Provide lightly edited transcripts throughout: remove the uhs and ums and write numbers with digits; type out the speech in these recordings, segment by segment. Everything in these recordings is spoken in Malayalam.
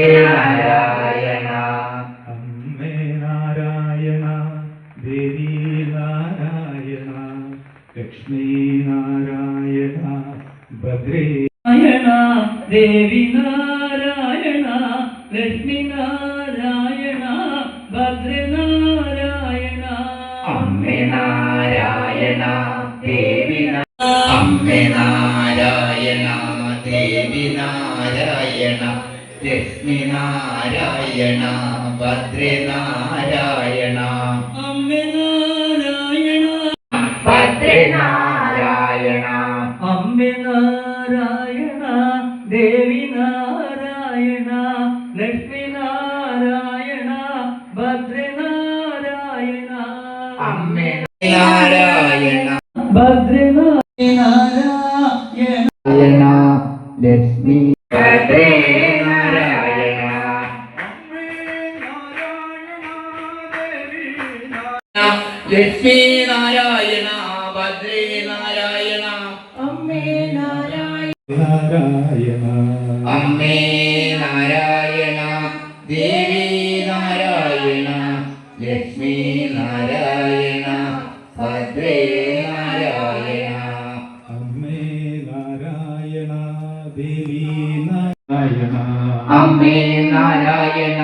നാരായണ അമ്മേ നാരായണ ദേവി നാരായണ ലക്ഷ്മി നാരായണ ഭദ്രേ നാരായണ ദേവി നാരായണ ലക്ഷ്മി നാരായണ ഭദ്രനാരായണ അമ്മേ നാരായണ ദേവി അമ്മേ നാരായണ ദേവി നാരായണ ലക്ഷ്മി നാരായണ ഭദ്രനാരായണ അമ്മേ നാരായണ ഭദ്രനാരായണ അമ്മേ നാരായണ ദേവി നാരായണ ലക്ഷ്മി നാരായണ ഭദ്രനാരായണ അമ്മേ നാരായണ ഭദ്രനാരായണ ലക്ഷ്മി ഭദ്രനാരായണ ലക്ഷ്മി നാരായണ ഭദ്രനാരായണ അമ്മേ നാരായണ നാരായണ അമ്മേ നാരായണ ദേവി നാരായണ ലക്ഷ്മി നാരായണ ഭദ്രനാരായണ അമ്മേ നാരായണ ദേവി നാരായണ അമ്മേ നാരായണ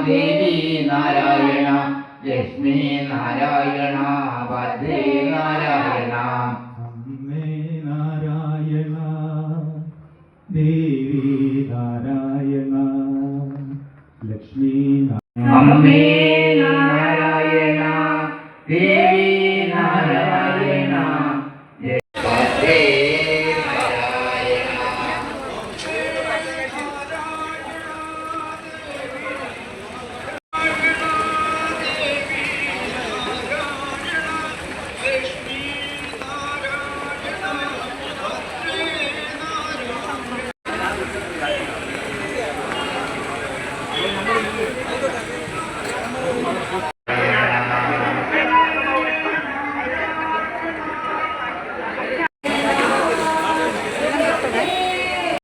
ദേവി നാരായണ ലക്ഷ്മി നാരായണ ഭദ്രനാരായണ അമ്മേ നാരായണ ദേവി നാരായണ ലക്ഷ്മി അമ്മേ